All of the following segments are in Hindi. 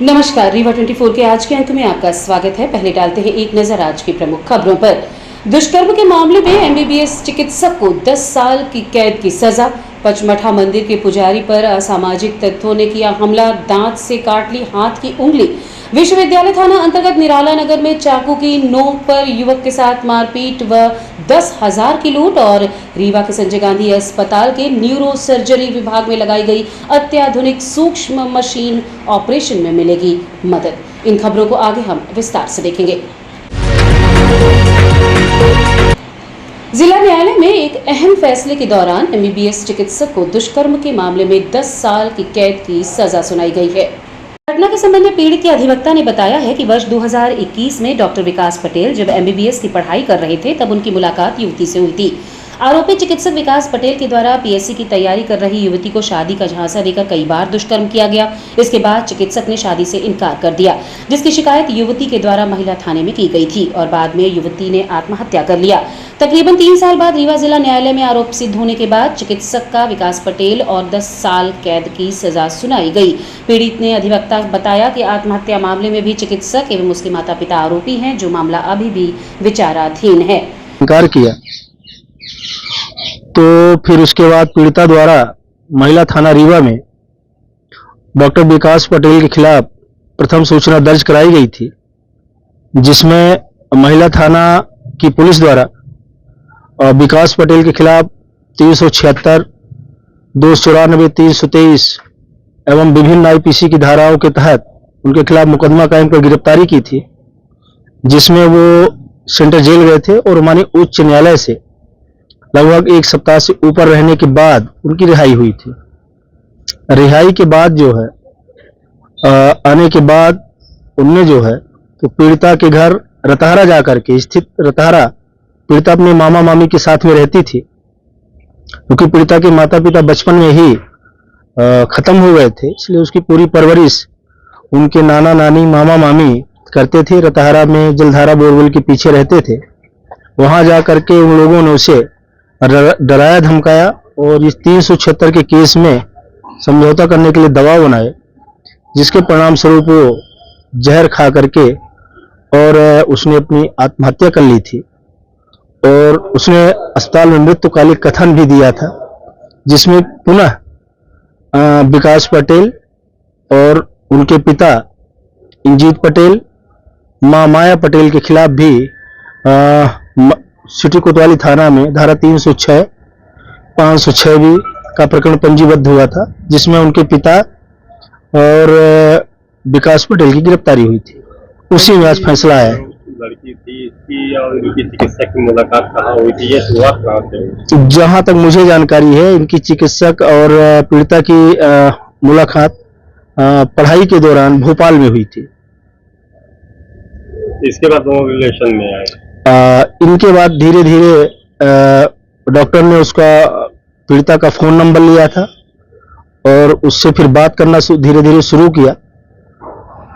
नमस्कार, रीवा 24 के आज के अंक में आपका स्वागत है। पहले डालते हैं एक नजर आज की प्रमुख खबरों पर। दुष्कर्म के मामले में एमबीबीएस चिकित्सक को 10 साल की कैद की सजा। पचमढ़ा मंदिर के पुजारी पर असामाजिक तत्वों ने किया हमला, दांत से काट ली हाथ की उंगली। विश्वविद्यालय थाना अंतर्गत निराला नगर में चाकू की नोक पर युवक के साथ मारपीट व 10,000 की लूट। और रीवा के संजय गांधी अस्पताल के न्यूरो सर्जरी विभाग में लगाई गई अत्याधुनिक सूक्ष्म मशीन ऑपरेशन में मिलेगी मदद। इन खबरों को आगे हम विस्तार से देखेंगे। जिला न्यायालय में एक अहम फैसले के दौरान एमबीबीएस चिकित्सक को दुष्कर्म के मामले में 10 साल की कैद की सजा सुनाई गई है। घटना के संबंध में पीड़ित के अधिवक्ता ने बताया है कि वर्ष 2021 में डॉक्टर विकास पटेल जब एमबीबीएस की पढ़ाई कर रहे थे तब उनकी मुलाकात युवती से हुई थी। आरोपी चिकित्सक विकास पटेल के द्वारा पीएससी की तैयारी कर रही युवती को शादी का झांसा देकर कई बार दुष्कर्म किया गया। इसके बाद चिकित्सक ने शादी से इनकार कर दिया, जिसकी शिकायत युवती के द्वारा महिला थाने में की गई थी और बाद में युवती ने आत्महत्या कर लिया। तकरीबन 3 साल बाद रीवा जिला न्यायालय में आरोप सिद्ध होने के बाद चिकित्सक का विकास पटेल और 10 साल कैद की सजा सुनाई गई। पीड़ित ने अधिवक्ता बताया कि आत्महत्या मामले में भी चिकित्सक एवं उसके माता पिता आरोपी हैं, जो मामला अभी भी विचाराधीन है। इनकार किया तो फिर उसके बाद पीड़िता द्वारा महिला थाना रीवा में डॉक्टर विकास पटेल के खिलाफ प्रथम सूचना दर्ज कराई गई थी, जिसमें महिला थाना की पुलिस द्वारा विकास पटेल के खिलाफ 376, 294, 323 एवं विभिन्न आईपीसी की धाराओं के तहत उनके खिलाफ मुकदमा कायम कर गिरफ्तारी की थी, जिसमें वो सेंट्रल जेल गए थे और माननीय उच्च न्यायालय से लगभग 1 सप्ताह से ऊपर रहने के बाद उनकी रिहाई हुई थी। रिहाई के बाद जो है आने के बाद उनने जो है तो पीड़िता के घर रतहरा जाकर के स्थित रतहरा पीड़िता अपने मामा मामी के साथ में रहती थी, क्योंकि पीड़िता के माता पिता बचपन में ही खत्म हो गए थे, इसलिए उसकी पूरी परवरिश उनके नाना नानी मामा मामी करते थे। रतहरा में जलधारा बोरवेल के पीछे रहते थे। वहां जाकर के उन लोगों ने उसे डराया धमकाया और इस 376 के केस में समझौता करने के लिए दबाव बनाए, जिसके परिणाम स्वरूप वो जहर खा करके और उसने अपनी आत्महत्या कर ली थी। और उसने अस्पताल में मृत्युकालिक कथन भी दिया था, जिसमें पुनः विकास पटेल और उनके पिता इंजीत पटेल, मां माया पटेल के खिलाफ भी सिटी कोतवाली थाना में धारा 306, 506 भी का प्रकरण पंजीबद्ध हुआ था, जिसमें उनके पिता और विकास पटेल की गिरफ्तारी हुई थी। उसी में आज फैसला आया है। लड़की थी इसकी और इनकी चिकित्सक की मुलाकात कहाँ हुई थी, ये शुरुआत कहाँ से हुई? जहां तक मुझे जानकारी है, इनकी चिकित्सक और पीड़िता की मुलाकात पढ़ाई के दौरान भोपाल में हुई थी। इसके बाद दोनों रिलेशन में आए। इनके बाद धीरे धीरे डॉक्टर ने उसका पीड़िता का फोन नंबर लिया था और उससे फिर बात करना धीरे धीरे शुरू किया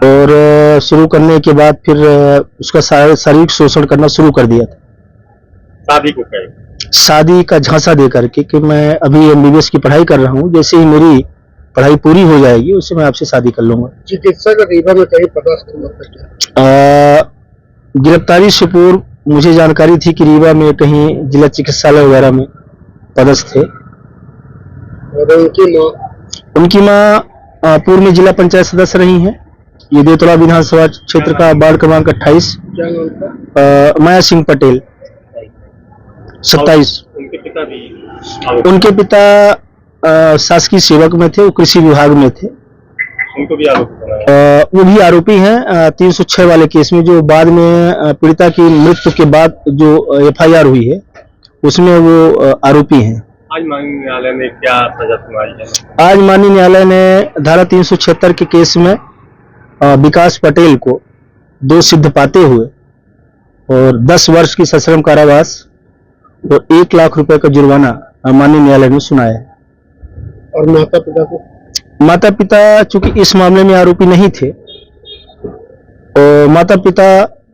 और शुरू करने के बाद फिर उसका शारीरिक शोषण करना शुरू कर दिया था। शादी को कहे? शादी का झांसा दे करके कि मैं अभी एमबीबीएस की पढ़ाई कर रहा हूँ, जैसे ही मेरी पढ़ाई पूरी हो जाएगी उससे मैं आपसे शादी कर लूंगा। चिकित्सक रीवा में कहीं पता गिरफ्तारी से पूर्व मुझे जानकारी थी कि रीवा में कहीं जिला चिकित्सालय वगैरह में पदस्थ थे। और उनकी मां पूर्व में जिला पंचायत सदस्य रही हैं। ये देवतला विधानसभा क्षेत्र का वार्ड क्रमांक 28। क्या नाम था? माया सिंह पटेल, 27। उनके पिता भी? उनके पिता शासकीय सेवक में थे, वो कृषि विभाग में थे। उनको भी आरोपी बनाया? वो भी आरोपी हैं 306 वाले केस में, जो बाद में पीड़िता की मृत्यु के बाद जो एफआईआर हुई है उसमें वो आरोपी हैं। आज माननीय न्यायालय ने क्या सजा सुनाई है? आज माननीय न्यायालय ने धारा 376 के केस में विकास पटेल को दोषी सिद्ध पाते हुए और 10 वर्ष की सश्रम कारावास और 1 लाख रुपए का जुर्माना माननीय न्यायालय ने सुनाया है। और माता पिता को? माता पिता चूंकि इस मामले में आरोपी नहीं थे, और माता पिता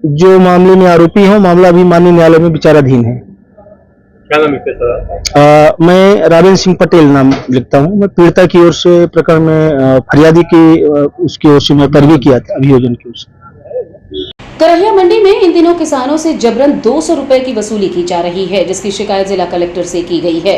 जो मामले में आरोपी हो, मामला भी माननीय न्यायालय में विचाराधीन है। क्या नाम है सर? मैं राजेंद्र सिंह पटेल नाम लिखता हूँ। मैं पीड़िता की ओर से प्रकरण में फरियादी की उसकी ओर से मैं पैरवी किया था अभियोजन की ओर से। करहिया मंडी में इन दिनों किसानों से जबरन 200 रुपए की वसूली की जा रही है, जिसकी शिकायत जिला कलेक्टर से की गई है।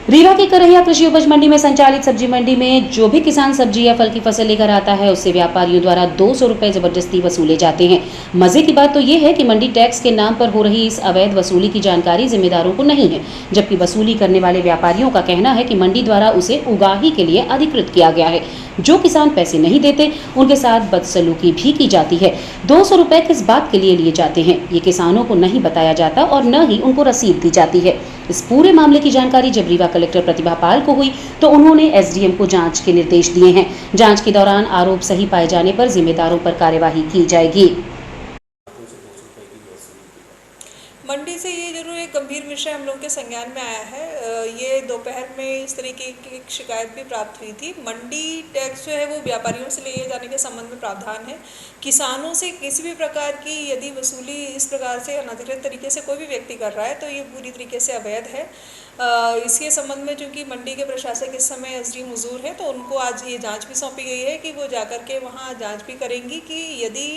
रीवा की करहिया कृषि उपज मंडी में संचालित सब्जी मंडी में जो भी किसान सब्जी या फल की फसल लेकर आता है उससे व्यापारियों द्वारा 200 रुपए जबरदस्ती वसूले जाते हैं। मजे की बात तो ये है कि मंडी टैक्स के नाम पर हो रही इस अवैध वसूली की जानकारी जिम्मेदारों को नहीं है, जबकि वसूली करने वाले व्यापारियों का कहना है कि मंडी द्वारा उसे उगाही के लिए अधिकृत किया गया है। जो किसान पैसे नहीं देते उनके साथ बदसलूकी भी की जाती है। 200 रुपए किस बात के लिए जाते हैं ये किसानों को नहीं बताया जाता और न ही उनको रसीद दी जाती है। इस पूरे मामले की जानकारी जब रीवा कलेक्टर प्रतिभा पाल को हुई तो उन्होंने एसडीएम को जांच के निर्देश दिए हैं। जांच के दौरान आरोप सही पाए जाने पर जिम्मेदारों पर कार्यवाही की जाएगी। मंडी से ये जरूर एक गंभीर विषय हम लोग के संज्ञान में आया है। ये दोपहर में इस तरीके की एक शिकायत भी प्राप्त हुई थी। मंडी टैक्स जो है वो व्यापारियों से लिए जाने के संबंध में प्रावधान है। किसानों से किसी भी प्रकार की यदि वसूली इस प्रकार से अनधिकृत तरीके से कोई भी व्यक्ति कर रहा है तो ये पूरी तरीके से अवैध है। इसके संबंध में चूँकि मंडी के प्रशासक इस समय एसडीएम हुजूर है तो उनको आज ये जांच भी सौंपी गई है कि वो जाकर के वहाँ जांच भी करेंगी कि यदि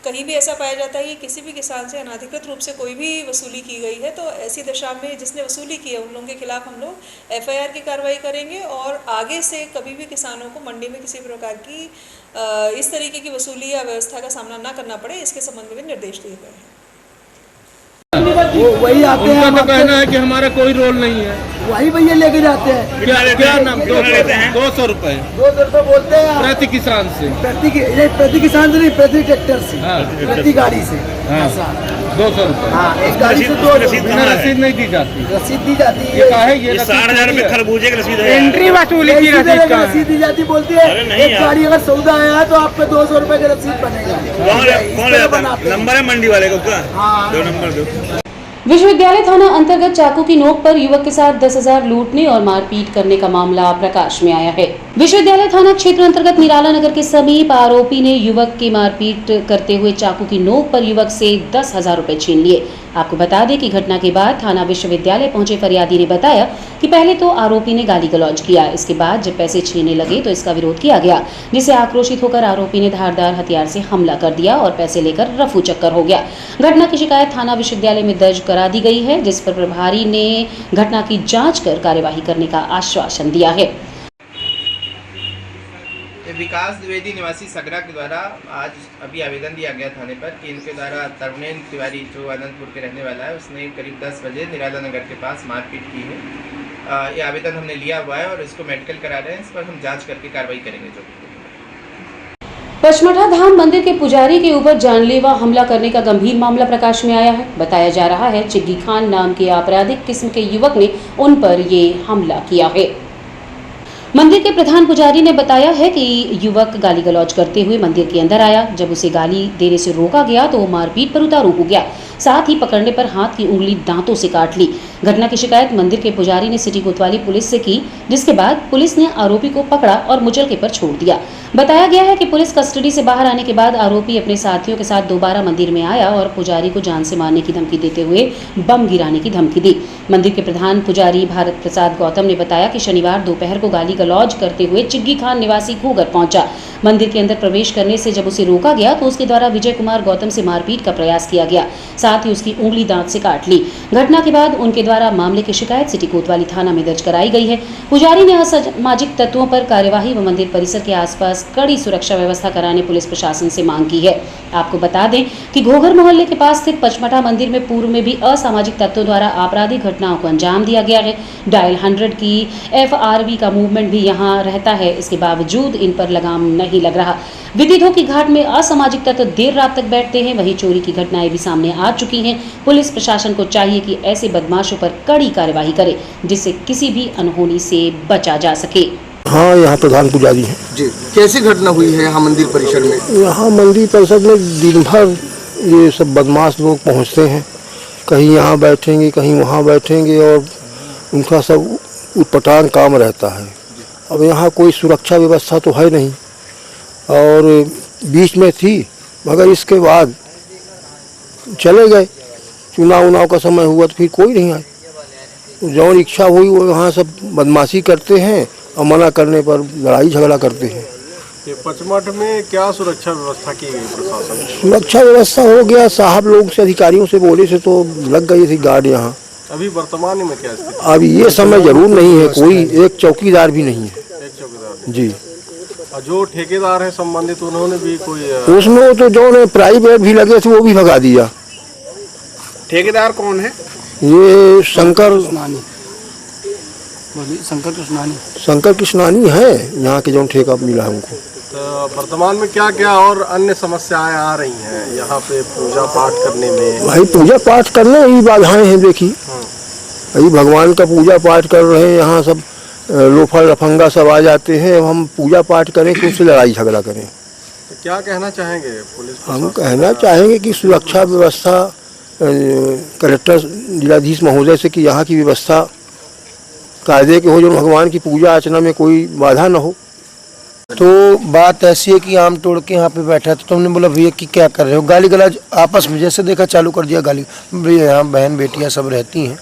कहीं भी ऐसा पाया जाता है कि किसी भी किसान से अनधिकृत रूप से कोई भी वसूली की गई है तो ऐसी दशा में जिसने वसूली की है उन लोगों के खिलाफ हम लोग एफआईआर की कार्रवाई करेंगे और आगे से कभी भी किसानों को मंडी में किसी प्रकार की इस तरीके की वसूली या व्यवस्था का सामना ना करना पड़े, इसके संबंध में निर्देश दिए गए हैं। वही आते हैं। उनका तो कहना है कि हमारा कोई रोल नहीं है। वही भैया लेके जाते हैं। क्या नाम? 200 रुपए 200 रुपए बोलते हैं प्रति किसान से। प्रति किसान से नहीं, प्रति ट्रैक्टर से। हाँ। प्रति गाड़ी से। हाँ। ऐसा 200 रुपए। हाँ, एक गाड़ी से 200 बिना रसीद नहीं दी जाती। रसीद दी जाती है। ये काहे? ये 60,000 रुपए खरबूजे की रसीद है। एंट्री वसूली की रसीद दी जाती, बोलती है एक गाड़ी अगर सौदा आया है तो आप पे 200 रुपए की रसीद बनेगा। नंबर है मंडी वाले का? हाँ। 2 नंबर दो। विश्वविद्यालय थाना अंतर्गत चाकू की नोक पर युवक के साथ 10,000 लूटने और मारपीट करने का मामला प्रकाश में आया है। विश्वविद्यालय थाना क्षेत्र अंतर्गत निराला नगर के समीप आरोपी ने युवक की मारपीट करते हुए चाकू की नोक पर युवक से 10,000 रुपए छीन लिए। आपको बता दें कि घटना के बाद थाना विश्वविद्यालय पहुंचे फरियादी ने बताया कि पहले तो आरोपी ने गाली गलौज किया, इसके बाद जब पैसे छीनने लगे तो इसका विरोध किया गया, जिससे आक्रोशित होकर आरोपी ने धारदार हथियार से हमला कर दिया और पैसे लेकर रफू चक्कर हो गया। घटना की शिकायत थाना विश्वविद्यालय में दर्ज करा दी गई है, जिस पर प्रभारी ने घटना की जांच कर कार्यवाही करने का आश्वासन दिया है। विकास द्विवेदी निवासी सगरा के द्वारा आज अभी आवेदन दिया गया थाने पर कि इनके द्वारा तरुणेन तिवारी जो अनंतपुर के रहने वाला है उसने करीब 10 बजे निराला नगर के पास मारपीट की है। ये आवेदन हमने लिया हुआ है और इसको मेडिकल करा रहे हैं। इस पर हम जांच करके कार्रवाई करेंगे। जो पचमढ़ा धाम मंदिर के पुजारी के ऊपर जानलेवा हमला करने का गंभीर मामला प्रकाश में आया है। बताया जा रहा है चिग्गी खान नाम के आपराधिक किस्म के युवक ने उन पर ये हमला किया है। मंदिर के प्रधान पुजारी ने बताया है कि युवक गाली गलौज करते हुए मंदिर के अंदर आया। जब उसे गाली देने से रोका गया तो वो मारपीट पर उतारू हो गया, साथ ही पकड़ने पर हाथ की उंगली दांतों से काट ली। घटना की शिकायत मंदिर के पुजारी ने सिटी कोतवाली पुलिस से की, जिसके बाद पुलिस ने आरोपी को पकड़ा और मुचलके पर छोड़ दिया। बताया गया है कि पुलिस कस्टडी से बाहर आने के बाद आरोपी अपने साथियों के साथ दोबारा मंदिर में आया और पुजारी को जान से मारने की धमकी देते हुए बम गिराने की धमकी दी। मंदिर के प्रधान पुजारी भारत प्रसाद गौतम ने बताया कि शनिवार दोपहर को गाली गलौज करते हुए चिग्गी खान निवासी घोघर पहुंचा। मंदिर के अंदर प्रवेश करने से जब उसे रोका गया तो उसके द्वारा विजय कुमार गौतम से मारपीट का प्रयास किया गया, साथ ही उसकी उंगली दांत से काट ली। घटना के बाद उनके द्वारा मामले की शिकायत सिटी कोतवाली थाना में दर्ज कराई गई है। पुजारी ने असामाजिक तत्वों पर कार्यवाही व मंदिर परिसर के आसपास कड़ी सुरक्षा व्यवस्था कराने पुलिस प्रशासन से मांग की है। आपको बता दें कि घोघर मोहल्ले के पास स्थित पचमढ़ा मंदिर में पूर्व में भी असामाजिक तत्वों द्वारा आपराधिक घटनाओं को अंजाम दिया गया है। डायल 100 की FRB का मूवमेंट भी यहाँ रहता है, इसके बावजूद इन पर लगाम नहीं लग रहा। विदित हो कि घाट में असामाजिक तत्व देर रात तक बैठते हैं, वहीं चोरी की घटनाएं भी सामने आ चुकी हैं। पुलिस प्रशासन को चाहिए कि ऐसे बदमाशों पर कड़ी कार्यवाही करे, जिससे किसी भी अनहोनी से बचा जा सके। हाँ, यहाँ प्रधान पुजारी हैं जी। कैसी घटना हुई है यहाँ मंदिर परिसर में? यहाँ मंदिर परिसर में दिन भर ये सब बदमाश लोग पहुँचते हैं, कहीं यहाँ बैठेंगे कहीं वहाँ बैठेंगे और उनका सब उटपटांग काम रहता है। अब यहाँ कोई सुरक्षा व्यवस्था तो है नहीं और बीच में थी, मगर इसके बाद चले गए। चुनाव का समय हुआ तो फिर कोई नहीं आए। जौन इच्छा हुई वो यहाँ सब बदमाशी करते हैं और मना करने पर लड़ाई झगड़ा करते हैं। ये पचमढ़ में क्या सुरक्षा व्यवस्था की गई प्रशासन? सुरक्षा व्यवस्था हो गया, साहब लोग से अधिकारियों से बोले से तो लग गई थी गार्ड यहाँ। अभी वर्तमान में क्या स्थिति? अब ये समय जरूर नहीं है, कोई एक चौकीदार भी नहीं है। एक चौकीदार जी, और जो ठेकेदार है संबंधित उन्होंने भी कोई उसमें तो जो प्राइवेट भी लगे थे वो भी भगा दिया। ठेकेदार कौन है? ये शंकर कृष्णानी है यहाँ के जो ठेका मिला है उनको। तो वर्तमान में क्या क्या और अन्य समस्याएं आ रही हैं यहाँ पे पूजा पाठ करने में? भाई पूजा पाठ करने ही बाधाएं हैं। देखिए भाई भगवान का पूजा पाठ कर रहे हैं, यहाँ सब लोफर लफंगा सब आ जाते हैं। अब हम पूजा पाठ करें कि उससे लड़ाई झगड़ा करें? तो क्या कहना चाहेंगे पुलिस प्रशासन? हम कहना चाहेंगे कि सुरक्षा व्यवस्था कलेक्टर जिलाधीश महोदय से कि यहाँ की व्यवस्था कायदे के हो, जो भगवान की पूजा अर्चना में कोई बाधा न हो। तो बात ऐसी है कि आम तोड़ के यहाँ पे बैठा था, तो हमने बोला भैया कि क्या कर रहे हो, गाली गलौज आपस में जैसे देखा चालू कर दिया गाली। भैया यहाँ बहन बेटियाँ सब रहती हैं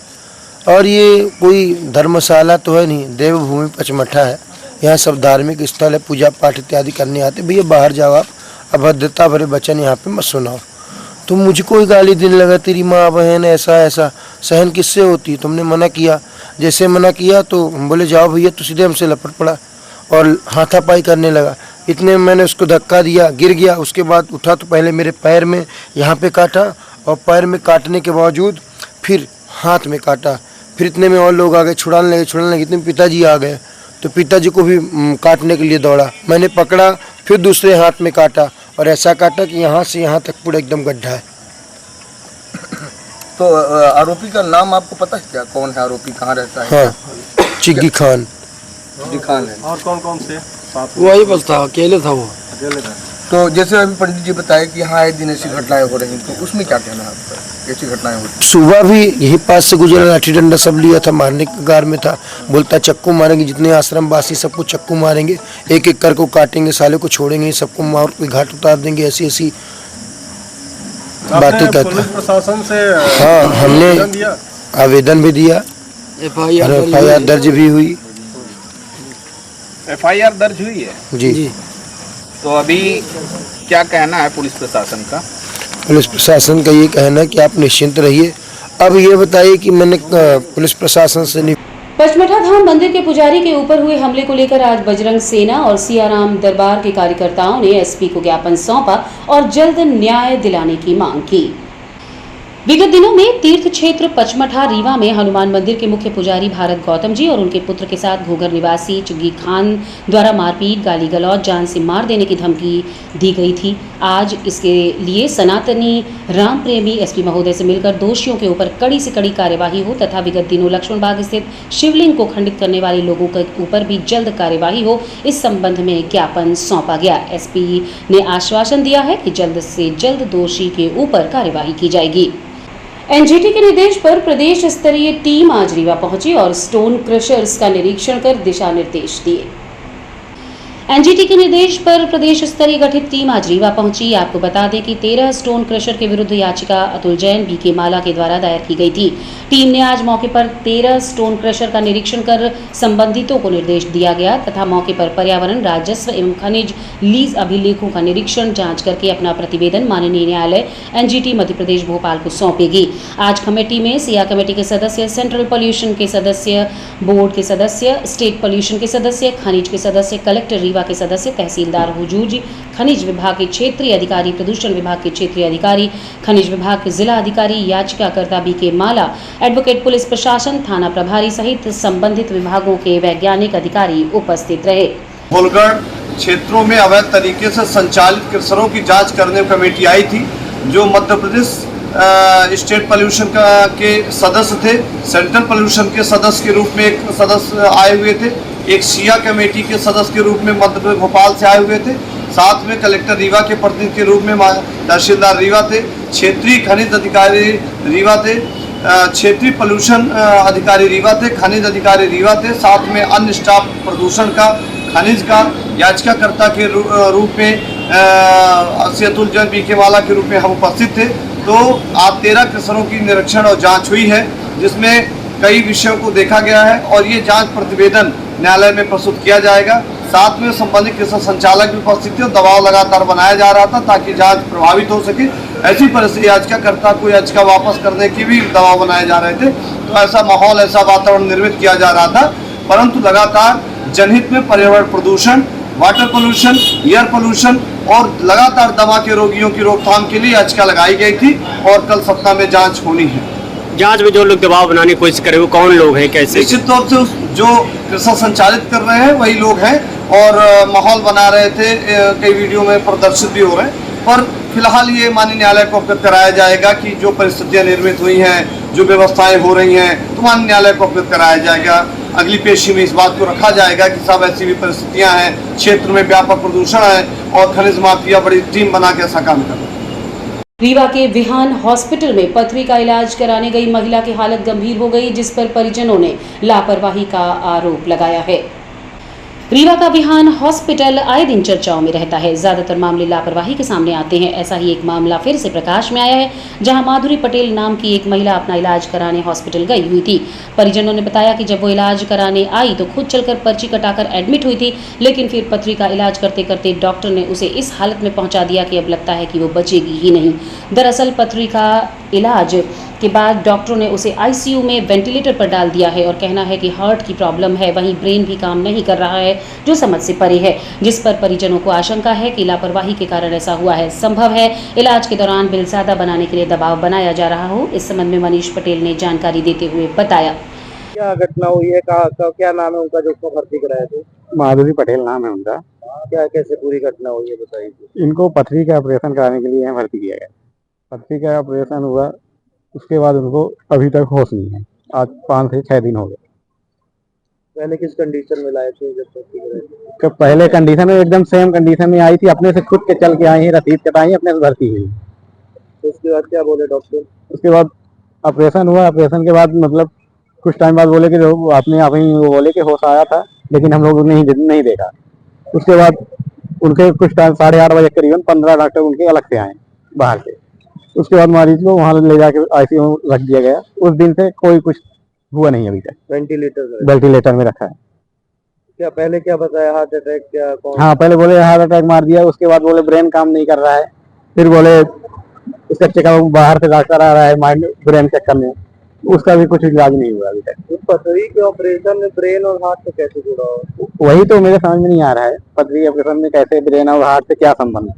और ये कोई धर्मशाला तो है नहीं, देवभूमि पचमढ़ा है, यहाँ सब धार्मिक स्थल है, पूजा पाठ इत्यादि करने आते। भैया बाहर जाओ, आप अभद्रता भरे वचन यहाँ पे मत सुनाओ। तो मुझको ही गाली देने लगा, तेरी माँ बहन ऐसा ऐसा। सहन किससे होती है? तुमने मना किया, जैसे मना किया तो हम बोले जाओ भैया, तो सीधे हमसे लपट पड़ा और हाथापाई करने लगा। इतने में मैंने उसको धक्का दिया, गिर गया। उसके बाद उठा तो पहले मेरे पैर में यहाँ पे काटा और पैर में काटने के बावजूद फिर हाथ में काटा। फिर इतने में और लोग आ गए, छुड़ाने लगे। इतने में पिताजी आ गए तो पिताजी को भी काटने के लिए दौड़ा। मैंने पकड़ा, फिर दूसरे हाथ में काटा और ऐसा काटा कि यहाँ से यहाँ तक पूरा एकदम गड्ढा है। तो आरोपी का नाम आपको पता है क्या? कौन है आरोपी, कहाँ रहता है? हाँ, चिग्गी खान। खान है। और कौन कौन से साथ? वही बस था, अकेले था वो। अकेले था। तो जैसे अभी पंडित जी बताए कि यहाँ एक दिन ऐसी घटनाएं हो रही, तो उसमें क्या कहना है आपका? ऐसी घटनाएं होती? सुबह भी यही पास से गुजरा, लाठी डंडा सब लिया था, मारने के गार में था। बोलता चक्कू मारेंगे, जितने आश्रम वासी सबको चक्कू मारेंगे, एक एक कर को काटेंगे, साले को छोड़ेंगे, सबको मार के घाट उतार देंगे। ऐसी ऐसी बातें पुलिस कहता। प्रशासन से हाँ, हमने दिया, आवेदन भी दिया, FIR दर्ज भी हुई। FIR दर्ज हुई है जी। तो अभी क्या कहना है पुलिस प्रशासन का? पुलिस प्रशासन का ये कहना है कि आप निश्चिंत रहिए। अब ये बताइए कि मैंने पुलिस प्रशासन से पचमढ़ा धाम मंदिर के पुजारी के ऊपर हुए हमले को लेकर आज बजरंग सेना और सियाराम दरबार के कार्यकर्ताओं ने SP को ज्ञापन सौंपा और जल्द न्याय दिलाने की मांग की। विगत दिनों में तीर्थ क्षेत्र पचमढ़ा रीवा में हनुमान मंदिर के मुख्य पुजारी भारत गौतम जी और उनके पुत्र के साथ घोघर निवासी चिग्गी खान द्वारा मारपीट, गाली गलौज, जान से मार देने की धमकी दी गई थी। आज इसके लिए सनातनी राम प्रेमी SP महोदय से मिलकर दोषियों के ऊपर कड़ी से कड़ी कार्यवाही हो तथा विगत दिनों लक्ष्मण बाग स्थित शिवलिंग को खंडित करने वाले लोगों के ऊपर भी जल्द कार्यवाही हो, इस संबंध में ज्ञापन सौंपा गया। SP ने आश्वासन दिया है कि जल्द से जल्द दोषी के ऊपर कार्यवाही की जाएगी। NGT के निर्देश पर प्रदेश स्तरीय टीम आज रीवा पहुंची और स्टोन क्रशर्स का निरीक्षण कर दिशा निर्देश दिए। NGT के निर्देश पर प्रदेश स्तरीय गठित टीम आज रीवा पहुंची। आपको बता दें कि 13 स्टोन क्रशर के विरुद्ध याचिका अतुल जैन, BK माला के द्वारा दायर की गई थी। टीम ने आज मौके पर 13 स्टोन क्रशर का निरीक्षण कर संबंधितों को निर्देश दिया गया तथा मौके पर पर्यावरण, राजस्व एवं खनिज लीज अभिलेखों का निरीक्षण जांच करके अपना प्रतिवेदन माननीय न्यायालय NGT मध्य प्रदेश भोपाल को सौंपेगी। आज कमेटी में सिया कमेटी के सदस्य, सेंट्रल पोल्यूशन के सदस्य, बोर्ड के सदस्य, स्टेट पोल्यूशन के सदस्य, खनिज के सदस्य, कलेक्टर रीवा के सदस्य, तहसीलदार हुजूर, खनिज विभाग के क्षेत्रीय अधिकारी, प्रदूषण विभाग के क्षेत्रीय अधिकारी, खनिज विभाग के जिला अधिकारी, याचिकाकर्ता BK माला, एडवोकेट, पुलिस प्रशासन, थाना प्रभारी सहित संबंधित विभागों के वैज्ञानिक अधिकारी उपस्थित रहे। होलगढ़ क्षेत्रों में अवैध तरीके से संचालित क्रशरों की जांच करने कमेटी आई थी, जो मध्य प्रदेश स्टेट पोल्यूशन के सदस्य थे, सेंट्रल पोल्यूशन के सदस्य के रूप में एक सदस्य आए हुए थे, एक सिया कमेटी के सदस्य के रूप में मध्य प्रदेश भोपाल से आए हुए थे, साथ में कलेक्टर रीवा के प्रतिनिधि के रूप में तहसीलदार रीवा थे, क्षेत्रीय खनिज अधिकारी रीवा थे, क्षेत्रीय पोल्यूशन अधिकारी रीवा थे, खनिज अधिकारी रीवा थे, साथ में अन्य स्टाफ प्रदूषण का, खनिज का, याचिकाकर्ता के रूप में अतुल जैन, BK माला के रूप में हम उपस्थित थे। तो आज 13 क्रशरों की निरीक्षण और जांच हुई है, जिसमें कई विषयों को देखा गया है और ये जांच प्रतिवेदन न्यायालय में प्रस्तुत किया जाएगा। साथ में संबंधित कृषि संचालक भी उपस्थित थे और दबाव लगातार बनाया जा रहा था ताकि जांच प्रभावित हो सके। ऐसी परिस्थिति याचिकाकर्ता को याचिका वापस करने की भी दबाव बनाए जा रहे थे, तो ऐसा माहौल, ऐसा वातावरण निर्मित किया जा रहा था। परंतु लगातार जनहित में पर्यावरण प्रदूषण, वाटर पोल्यूशन, एयर पोल्यूशन और लगातार दमा के रोगियों की रोकथाम के लिए याचिका लगाई गई थी और कल सप्ताह में जांच होनी है। जांच में जो लोग दबाव बनाने की कोशिश करे वो कौन लोग हैं, कैसे? निश्चित तौर से जो कृषि संचालित कर रहे हैं वही लोग हैं और माहौल बना रहे थे, कई वीडियो में प्रदर्शित भी हो रहे हैं। पर फिलहाल ये माननीय न्यायालय को अवगत कराया जाएगा कि जो परिस्थितियां निर्मित हुई हैं, जो व्यवस्थाएं हो रही हैं, तो माननीय न्यायालय को अवगत कराया जाएगा। अगली पेशी में इस बात को रखा जाएगा कि साहब ऐसी भी परिस्थितियां हैं, क्षेत्र में व्यापक प्रदूषण है और खनिज माफिया बड़ी टीम बना के ऐसा काम कर रहे हैं। रीवा के विहान हॉस्पिटल में पथरी का इलाज कराने गई महिला की हालत गंभीर हो गई, जिस पर परिजनों ने लापरवाही का आरोप लगाया है। रीवा का विहान हॉस्पिटल आए दिन चर्चाओं में रहता है। ज्यादातर मामले लापरवाही के सामने आते हैं। ऐसा ही एक मामला फिर से प्रकाश में आया है, जहां माधुरी पटेल नाम की एक महिला अपना इलाज कराने हॉस्पिटल गई हुई थी। परिजनों ने बताया कि जब वो इलाज कराने आई तो खुद चलकर पर्ची कटाकर एडमिट हुई थी, लेकिन फिर पथरी का इलाज करते करते डॉक्टर ने उसे इस हालत में पहुंचा दिया कि अब लगता है कि वो बचेगी ही नहीं। दरअसल पथरी का इलाज के बाद डॉक्टरों ने उसे आईसीयू में वेंटिलेटर पर डाल दिया है और कहना है कि हार्ट की प्रॉब्लम है, वहीं ब्रेन भी काम नहीं कर रहा है, जो समझ से परे है, जिस पर परिजनों को आशंका है कि लापरवाही के कारण ऐसा हुआ है। संभव है इलाज के दौरान बिल ज्यादा बनाने के लिए दबाव बनाया जा रहा हो। इस संबंध में मनीष पटेल ने जानकारी देते हुए बताया। क्या घटना हुई है, क्या नाम है उनका जो उसको भर्ती कराया थे? माधुरी पटेल नाम है उनका। क्या कैसे पूरी घटना हुई है बताइए। इनको पथरी का ऑपरेशन कराने के लिए यहाँ भर्ती किया गया। पथरी का ऑपरेशन हुआ, उसके बाद उनको अभी तक होश नहीं है। आज 5 से 6 दिन हो गए। पहले किस कंडीशन में लाए थे जब भर्ती कराए थे? तो पहले कंडीशन में एकदम सेम कंडीशन में आई थी, अपने से खुद के चल के आई, रसीद कटाई, अपने से भर्ती हुई। तो उसके बाद क्या बोले डॉक्टर? उसके बाद ऑपरेशन हुआ। ऑपरेशन के बाद मतलब कुछ टाइम बाद बोले कि जो अपने आप ही वो बोले कि होश आया था, लेकिन हम लोग नहीं देखा। उसके बाद उनके कुछ टाइम 8:30 बजे करीबन 15 डॉक्टर उनके अलग से आए बाहर से। उसके बाद मरीज को वहाँ ले जाके आईसीयू में रख दिया गया। उस दिन से कोई कुछ हुआ नहीं अभी तक। वेंटिलेटर में रखा है। क्या पहले क्या बताया, हार्ट अटैक क्या कौन? हाँ, पहले बोले हार्ट अटैक मार दिया। उसके बाद बोले ब्रेन काम नहीं कर रहा है। फिर बोले उसका चेकअप बाहर से डॉक्टर आ रहा है माइंड ब्रेन चेक करने, उसका भी कुछ इलाज नहीं हुआ अभी तक। पथरी के ऑपरेशन में ब्रेन और हार्ट से कैसे जुड़ा हो? वही तो मेरे समझ में नहीं आ रहा है। पथरी ऑपरेशन में कैसे ब्रेन और हार्ट से क्या संबंध?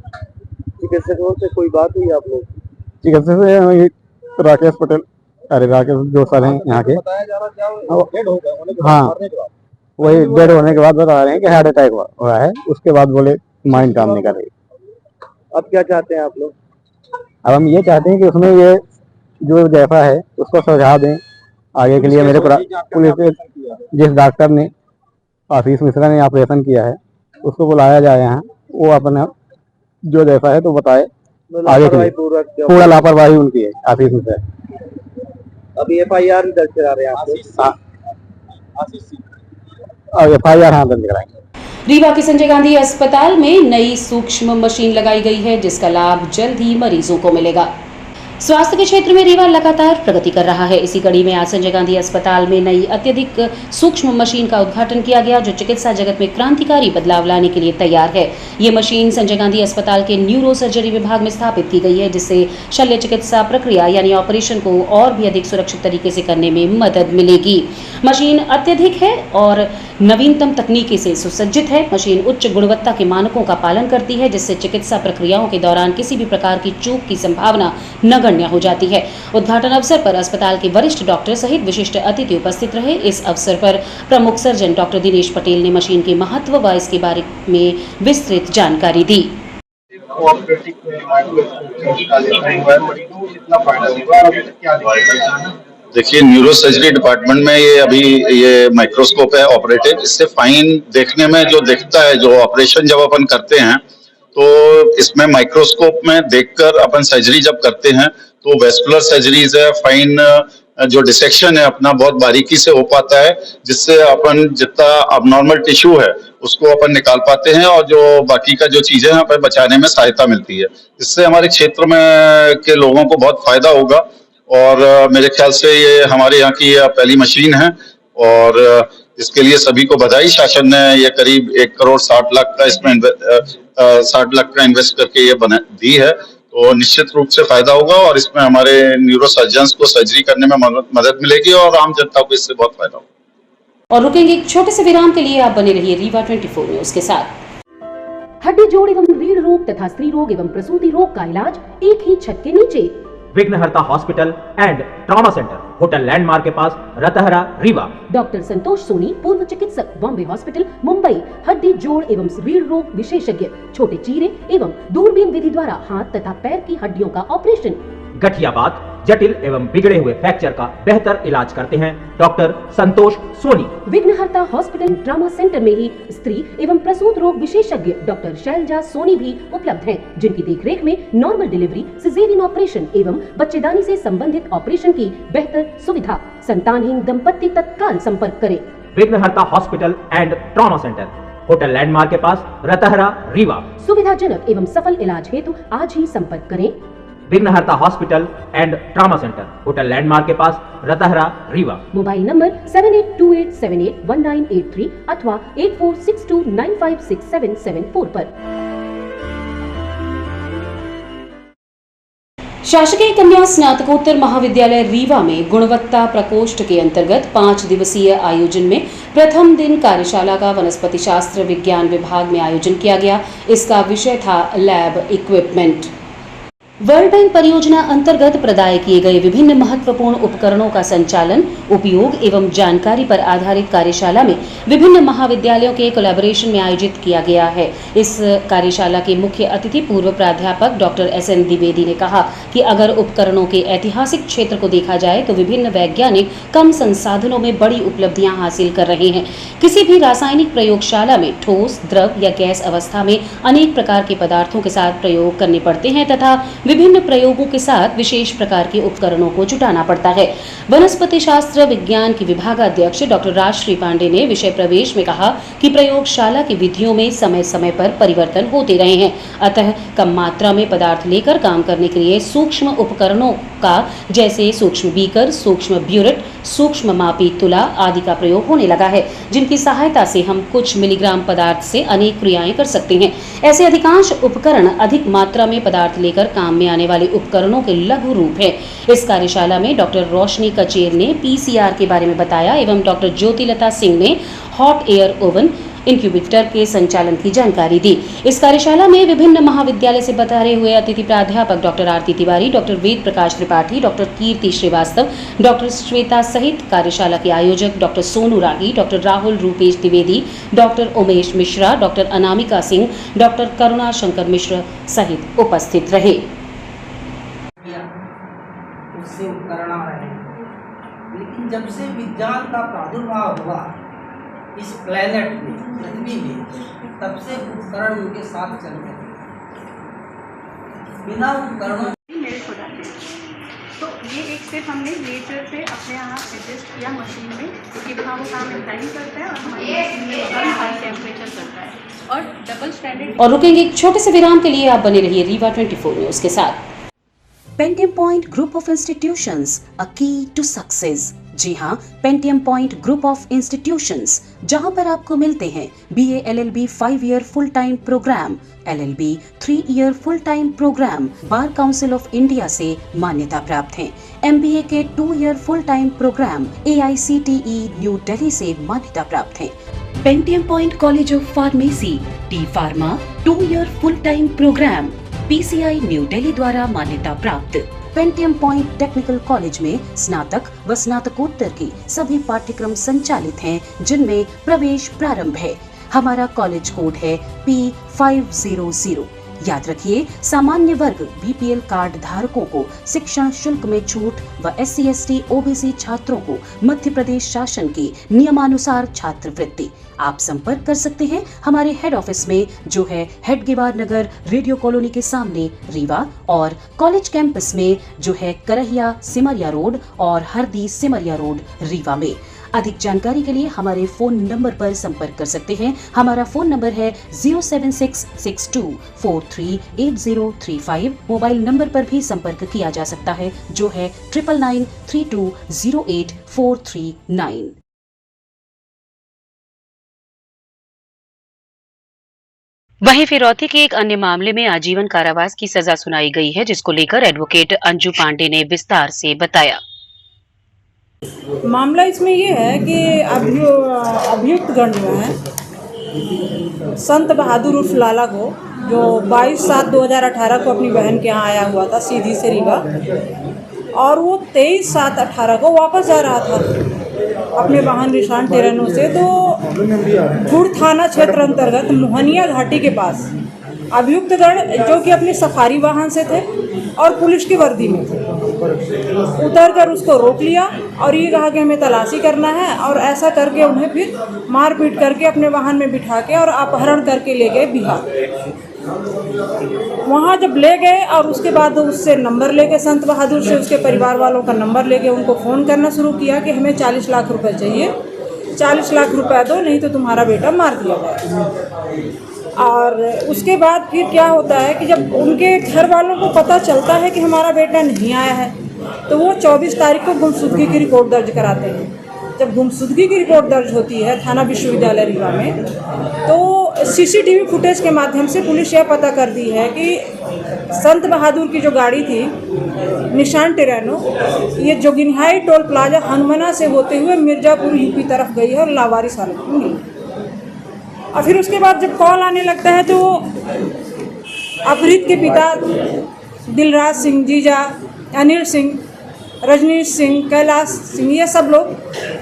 चिकित्सकों से कोई बात हुई आप लोग? चिकित्सक से राकेश पटेल, अरे राकेश जो सर हैं यहाँ के, हाँ वही डेड होने के बाद बता रहे हैं कि हार्ट अटैक हुआ है। उसके बाद बोले माइंड काम नहीं कर रही। अब क्या चाहते हैं आप लोग? अब हम ये चाहते हैं कि उसमें ये जो जैसा है उसको सुझाव दें आगे के लिए। मेरे पुलिस के जिस डॉक्टर ने, आशीष मिश्रा ने ऑपरेशन किया है, उसको बुलाया जाए यहाँ, वो अपना जो जैसा है तो बताए आगे के लिए। पूरा लापरवाही उनकी है आशीष मिश्रा। अभी FIR दर्ज करा रहे हैं आप लोग? FIR हाँ दर्ज कराएंगे। रीवा के संजय गांधी अस्पताल में नई सूक्ष्म मशीन लगाई गई है, जिसका लाभ जल्द ही मरीजों को मिलेगा। स्वास्थ्य के क्षेत्र में रीवा लगातार प्रगति कर रहा है। इसी कड़ी में आज संजय गांधी अस्पताल में नई अत्यधिक सूक्ष्म मशीन का उद्घाटन किया गया, जो चिकित्सा जगत में क्रांतिकारी बदलाव लाने के लिए तैयार है। ये मशीन संजय गांधी अस्पताल के न्यूरो सर्जरी विभाग में स्थापित की गई है, जिससे शल्य चिकित्सा प्रक्रिया यानी ऑपरेशन को और भी अधिक सुरक्षित तरीके से करने में मदद मिलेगी। मशीन अत्यधिक है और नवीनतम तकनीकी से सुसज्जित है। मशीन उच्च गुणवत्ता के मानकों का पालन करती है, जिससे चिकित्सा प्रक्रियाओं के दौरान किसी भी प्रकार की चूक की संभावना नगण्य हो जाती है। उद्घाटन अवसर पर अस्पताल के वरिष्ठ डॉक्टर सहित विशिष्ट अतिथि उपस्थित रहे। इस अवसर पर प्रमुख सर्जन डॉक्टर दिनेश पटेल ने मशीन के महत्व व इसके बारे में विस्तृत जानकारी दी। देखिए, न्यूरो सर्जरी डिपार्टमेंट में ये माइक्रोस्कोप है ऑपरेटेड। इससे फाइन देखने में जो दिखता है, जो ऑपरेशन जब अपन करते हैं तो इसमें माइक्रोस्कोप में देखकर अपन सर्जरी जब करते हैं तो वेस्कुलर सर्जरीज है, फाइन जो डिसेक्शन है अपना बहुत बारीकी से हो पाता है, जिससे अपन जितना अबनॉर्मल टिश्यू है उसको अपन निकाल पाते हैं और जो बाकी का जो चीजें हैं बचाने में सहायता मिलती है। इससे हमारे क्षेत्र में के लोगों को बहुत फायदा होगा और मेरे ख्याल से ये हमारे यहाँ की पहली मशीन है और इसके लिए सभी को बधाई। शासन ने ये करीब 1 करोड़ 60 लाख का इसमें 60 लाख का इन्वेस्ट करके ये दी है, तो निश्चित रूप से फायदा होगा और इसमें हमारे न्यूरो सर्जन्स को सर्जरी करने में मदद मिलेगी और आम जनता को इससे बहुत फायदा होगा। और रुकेंगे एक छोटे से विराम के लिए। आप बने रहिए रीवा 24 न्यूज के साथ। हड्डी जोड़ एवं रीढ़ रोग तथा स्त्री रोग एवं प्रसूति रोग का इलाज एक ही छत के नीचे। विघ्नहर्ता hospital and trauma centre, hotel landmark के पास, रतहरा, रीवा। डॉक्टर संतोष सोनी, पूर्व चिकित्सक, बॉम्बे हॉस्पिटल, मुंबई। हड्डी जोड़ एवं रीढ़ रोग विशेषज्ञ, छोटे चीरे एवं दूरबीन विधि द्वारा हाथ तथा पैर की हड्डियों का ऑपरेशन। गठियाबात, जटिल एवं बिगड़े हुए फ्रैक्चर का बेहतर इलाज करते हैं डॉक्टर संतोष सोनी। विघ्नहर्ता हॉस्पिटल ट्रॉमा सेंटर में ही स्त्री एवं प्रसूत रोग विशेषज्ञ डॉक्टर शैलजा सोनी भी उपलब्ध हैं, जिनकी देखरेख में नॉर्मल डिलीवरी, सिजेरियन ऑपरेशन एवं बच्चेदानी से संबंधित ऑपरेशन की बेहतर सुविधा। संतानहीन दंपत्ति तत्काल संपर्क करें। विघ्नहर्ता hospital and trauma centre, hotel landmark के पास, रतहरा, रीवा। सुविधाजनक एवं सफल इलाज हेतु आज ही संपर्क करें। विघ्नहर्ता hospital and trauma centre, hotel landmark के पास, रतहरा, रीवा। मोबाइल नंबर 7828781983 अथवा 8462956774 पर। शासकीय कन्या स्नातकोत्तर महाविद्यालय रीवा में गुणवत्ता प्रकोष्ठ के अंतर्गत 5 दिवसीय आयोजन में प्रथम दिन कार्यशाला का वनस्पति शास्त्र विज्ञान विभाग में आयोजन किया गया। इसका विषय था लैब इक्विपमेंट। वर्ल्ड बैंक परियोजना अंतर्गत प्रदाय किए गए विभिन्न महत्वपूर्ण उपकरणों का संचालन, उपयोग एवं जानकारी पर आधारित कार्यशाला में विभिन्न महाविद्यालयों के कोलैबोरेशन में आयोजित किया गया है। इस कार्यशाला के मुख्य अतिथि पूर्व प्राध्यापक डॉक्टर SN द्विवेदी ने कहा कि अगर उपकरणों के ऐतिहासिक क्षेत्र को देखा जाए तो विभिन्न वैज्ञानिक कम संसाधनों में बड़ी उपलब्धियां हासिल कर रहे हैं। किसी भी रासायनिक प्रयोगशाला में ठोस, द्रव या गैस अवस्था में अनेक प्रकार के पदार्थों के साथ प्रयोग करने पड़ते हैं तथा विभिन्न प्रयोगों के साथ विशेष प्रकार के उपकरणों को जुटाना पड़ता है। वनस्पति शास्त्र विज्ञान की विभागाध्यक्ष डॉक्टर राजश्री पांडे ने विषय प्रवेश में कहा कि प्रयोगशाला की विधियों में समय समय पर परिवर्तन होते रहे हैं, अतः कम मात्रा में पदार्थ लेकर काम करने के लिए सूक्ष्म उपकरणों का जैसे सूक्ष्म बीकर, सूक्ष्म ब्यूरेट, सूक्ष्म मापी तुला आदि का प्रयोग होने लगा है, जिनकी सहायता से हम कुछ मिलीग्राम पदार्थ से अनेक क्रियाएं कर सकते हैं। ऐसे अधिकांश उपकरण अधिक मात्रा में पदार्थ लेकर काम में आने वाले उपकरणों के लघु रूप है। इस कार्यशाला में डॉक्टर रोशनी कचेर ने PCR के बारे में बताया एवं डॉक्टर ज्योतिलता सिंह ने हॉट एयर ओवन इंक्यूबेटर के संचालन की जानकारी दी। इस कार्यशाला में विभिन्न महाविद्यालय से बतरे हुए अतिथि प्राध्यापक doctor Aarti Tiwari, doctor Ved Prakash Tripathi, doctor Kirti Srivastava, doctor Shweta सहित कार्यशाला के आयोजक doctor Sonu Ragi, doctor Rahul Rupesh Dwivedi, doctor Umesh Mishra, doctor Anamika Singh, doctor Karuna Shankar Mishra सहित उपस्थित रहे। उससे उपकरण आ रहे हैं, लेकिन जब से विज्ञान का प्रादुर्भाव हुआ इस प्लेनेट में, पृथ्वी में, तब से उपकरण उनके साथ चलते हैं। बिना उपकरणों मेल्ट हो जाते हैं। तो ये एक स्टेप हमने नेचर से अपने यहाँ एडजस्ट किया मशीन में, क्योंकि वहाँ वो काम एंजाइम करता है और हमारी मशीन में एकदम हाई टेम्परेचर करता है और डबल स्टैंडर्ड। और रुकेंगे एक छोटे से विराम के लिए। आप बने रहिए रीवा 24 न्यूज के साथ। Pentium Point Group of Institutions, a key to success. जी हाँ, Pentium Point Group of Institutions, जहाँ पर आपको मिलते हैं BA LLB 5 year full time programme, LLB 3 year full time programme, Bar Council of India से मान्यता प्राप्त हैं। MBA के 2 year full time programme AICTE new Delhi से मान्यता प्राप्त हैं। Pentium Point College of Pharmacy, D pharma 2 year full time program PCI New Delhi द्वारा मान्यता प्राप्त। पेंटियम पॉइंट टेक्निकल कॉलेज में स्नातक व स्नातकोत्तर की सभी पाठ्यक्रम संचालित हैं, जिनमें प्रवेश प्रारंभ है। हमारा कॉलेज कोड है P500। याद रखिए, सामान्य वर्ग BPL कार्ड धारकों को शिक्षण शुल्क में छूट व SC ST OBC छात्रों को मध्य प्रदेश शासन की नियमानुसार छात्रवृत्ति। आप संपर्क कर सकते हैं हमारे हेड ऑफिस में, जो है हेडगेवार नगर, रेडियो कॉलोनी के सामने, रीवा, और कॉलेज कैंपस में, जो है करहिया सिमरिया रोड और हरदी सिमरिया रोड, रीवा में। अधिक जानकारी के लिए हमारे फोन नंबर पर संपर्क कर सकते हैं। हमारा फोन नंबर है 07662438035। मोबाइल नंबर पर भी संपर्क किया जा सकता है जो है 9992084439। वहीं फिरौती के एक अन्य मामले में आजीवन कारावास की सजा सुनाई गई है, जिसको लेकर एडवोकेट अंजू पांडे ने विस्तार से बताया। मामला इसमें ये है कि अभियुक्त गण जो है संत बहादुर उर्फ लाला को, जो 22/7/2018 को अपनी बहन के यहाँ आया हुआ था सीधी से रीवा, और वो 23/7/18 को वापस जा रहा था अपने वाहन निशान टेरानो से, तो गुड़ थाना क्षेत्र अंतर्गत मोहनिया घाटी के पास अभियुक्त गण, जो कि अपनी सफारी वाहन से थे और पुलिस की वर्दी में थे, उतर कर उसको रोक लिया और ये कहा कि हमें तलाशी करना है, और ऐसा करके उन्हें फिर मारपीट करके अपने वाहन में बिठा के और अपहरण करके ले गए बिहार। वहाँ जब ले गए और उसके बाद उससे नंबर लेके, संत बहादुर से उसके परिवार वालों का नंबर लेके उनको फ़ोन करना शुरू किया कि हमें 40 लाख रुपए चाहिए, 40 लाख रुपए दो नहीं तो तुम्हारा बेटा मार दिया जाएगा। और उसके बाद फिर क्या होता है कि जब उनके घर वालों को पता चलता है कि हमारा बेटा नहीं आया है, तो वो 24 तारीख को गुमशुदगी की रिपोर्ट दर्ज कराते हैं। जब गुमशुदगी की रिपोर्ट दर्ज होती है थाना विश्वविद्यालय रीवा में, तो सीसीटीवी फुटेज के माध्यम से पुलिस यह पता करती है कि संत बहादुर की जो गाड़ी थी निशान टेरानो, ये जोगिनहाई टोल प्लाजा हनुमाना से होते हुए मिर्जापुर यूपी तरफ गई है और लावारिस हालत में मिली। और फिर उसके बाद जब कॉल आने लगता है तो अपहृत के पिता दिलराज सिंह, जीजा अनिल सिंह, रजनीश सिंह, कैलाश सिंह, ये सब लोग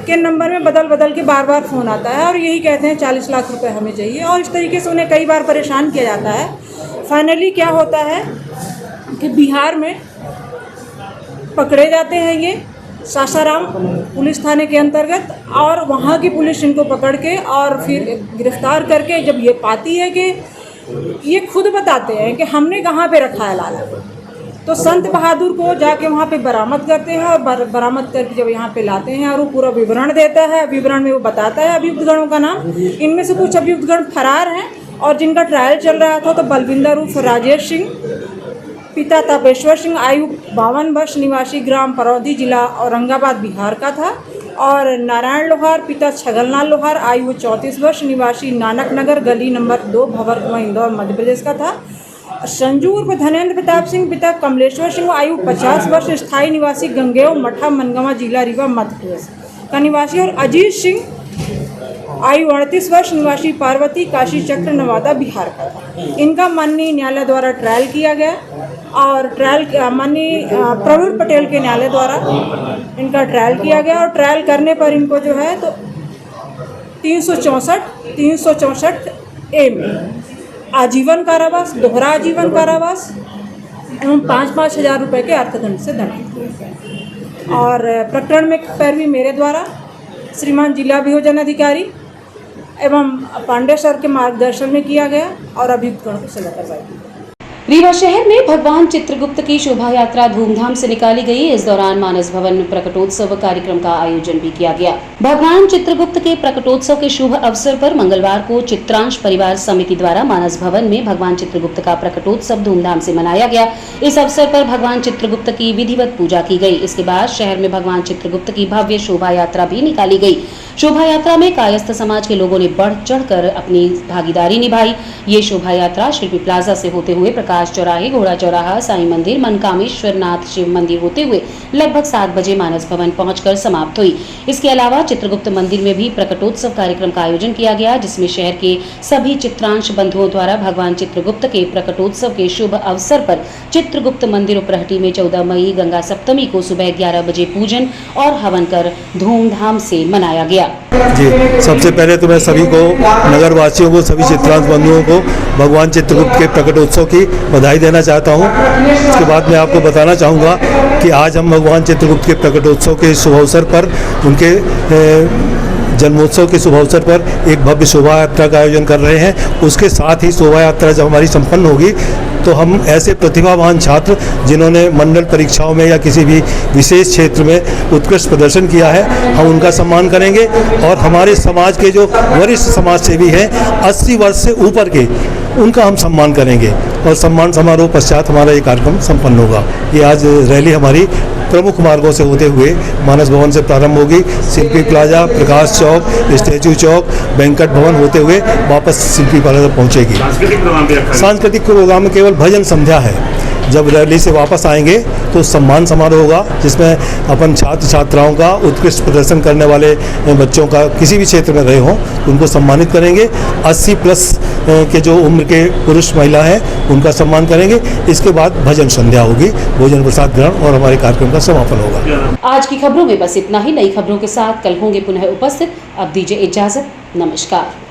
के नंबर में बदल बदल के बार बार फ़ोन आता है और यही कहते हैं 40 लाख रुपए हमें चाहिए, और इस तरीके से उन्हें कई बार परेशान किया जाता है। फाइनली क्या होता है कि बिहार में पकड़े जाते हैं ये सासाराम पुलिस थाने के अंतर्गत, और वहाँ की पुलिस इनको पकड़ के और फिर गिरफ्तार करके जब ये पाती है कि ये खुद बताते हैं कि हमने कहाँ पे रखा है लाला, तो संत बहादुर को जाके वहाँ पे बरामद करते हैं और बरामद करके जब यहाँ पे लाते हैं और वो पूरा विवरण देता है। विवरण में वो बताता है अभियुक्त गणों का नाम। इनमें से कुछ अभियुक्त गण फरार हैं और जिनका ट्रायल चल रहा था, तो बलविंदर उर्फ राजेश सिंह, पिता तापेश्वर सिंह, आयु 52 वर्ष, निवासी ग्राम परौधी, जिला औरंगाबाद, बिहार का था, और नारायण लोहार, पिता छगललाल लोहार, आयु 34 वर्ष, निवासी नानक नगर, गली नंबर 2, भंवरकुआं, इंदौर, मध्य प्रदेश का था। संजू उर्फ धनेन्द्र प्रताप सिंह, पिता कमलेश्वर सिंह, आयु 50 वर्ष, स्थायी निवासी गंगेव मठा, मनगवा, जिला रीवा, मध्य प्रदेश का निवासी, और अजीत सिंह, आयु 38 वर्ष, निवासी पार्वती, काशी चक्र, नवादा, बिहार का था। इनका माननीय न्यायालय द्वारा ट्रायल किया गया और ट्रायल माननीय प्रवीण पटेल के न्यायालय द्वारा इनका ट्रायल किया गया, और ट्रायल करने पर इनको जो है तो 364 ए में आजीवन कारावास, दोहरा आजीवन कारावास एवं 5-5 हज़ार रुपये के अर्थदंड से दंडित किए गए। और प्रकरण में पैरवी मेरे द्वारा श्रीमान जिला अभियोजन अधिकारी एवं पांडे सर के मार्गदर्शन में किया गया और अभियुक्त गणों को सजा करवाई गई। रीवा शहर में भगवान चित्रगुप्त की शोभा यात्रा धूमधाम से निकाली गई। इस दौरान मानस भवन प्रकटोत्सव कार्यक्रम का आयोजन भी किया गया। भगवान चित्रगुप्त के प्रकटोत्सव के शुभ अवसर पर मंगलवार को चित्रांश परिवार समिति द्वारा मानस भवन में भगवान चित्रगुप्त का प्रकटोत्सव धूमधाम से मनाया गया। इस अवसर पर भगवान चित्रगुप्त की विधिवत पूजा की गई। इसके बाद शहर में भगवान चित्रगुप्त की भव्य शोभा यात्रा भी निकाली गई। शोभा यात्रा में कायस्थ समाज के लोगों ने बढ़ चढ़कर अपनी भागीदारी निभाई। ये शोभा यात्रा शिल्पी प्लाजा से होते हुए प्रकाश चौराहे, घोड़ा चौराहा, साई मंदिर, मनकामेश्वर नाथ शिव मंदिर होते हुए लगभग 7 बजे मानस भवन पहुंचकर समाप्त हुई। इसके अलावा चित्रगुप्त मंदिर में भी प्रकटोत्सव कार्यक्रम का आयोजन किया गया, जिसमें शहर के सभी चित्रांश बंधुओं द्वारा भगवान चित्रगुप्त के प्रकटोत्सव के शुभ अवसर पर चित्रगुप्त मंदिर उपरहटी में 14 मई गंगा सप्तमी को सुबह 11 बजे पूजन और हवन कर धूमधाम से मनाया गया। जी, सबसे पहले तो मैं सभी को, नगर वासियों को, सभी चित्रांश बंधुओं को भगवान चित्रगुप्त के प्रकटोत्सव की बधाई देना चाहता हूं। उसके बाद मैं आपको बताना चाहूँगा कि आज हम भगवान चित्रगुप्त के प्रकटोत्सव के शुभ अवसर पर उनके जन्मोत्सव के शुभ अवसर पर एक भव्य शोभा यात्रा का आयोजन कर रहे हैं। उसके साथ ही शोभा यात्रा जब हमारी संपन्न होगी तो हम ऐसे प्रतिभावान छात्र जिन्होंने मंडल परीक्षाओं में या किसी भी विशेष क्षेत्र में उत्कृष्ट प्रदर्शन किया है, हम उनका सम्मान करेंगे। और हमारे समाज के जो वरिष्ठ समाज सेवी हैं 80 वर्ष से ऊपर के, उनका हम सम्मान करेंगे और सम्मान समारोह पश्चात हमारा ये कार्यक्रम संपन्न होगा। ये आज रैली हमारी प्रमुख मार्गों से होते हुए मानस भवन से प्रारंभ होगी, शिल्पी प्लाजा, प्रकाश चौक, स्टैचू चौक, बैंकट भवन होते हुए वापस शिल्पी प्लाजा पहुंचेगी। सांस्कृतिक प्रोग्राम में केवल भजन संध्या है। जब रैली से वापस आएंगे तो सम्मान समारोह होगा जिसमें अपन छात्र छात्राओं का, उत्कृष्ट प्रदर्शन करने वाले बच्चों का किसी भी क्षेत्र में रहे हों उनको सम्मानित करेंगे। 80 प्लस के जो उम्र के पुरुष महिला हैं उनका सम्मान करेंगे। इसके बाद भजन संध्या होगी, भोजन प्रसाद ग्रहण और हमारे कार्यक्रम का समापन होगा। आज की खबरों में बस इतना ही। नई खबरों के साथ कल होंगे पुनः उपस्थित। अब दीजिए इजाजत। नमस्कार।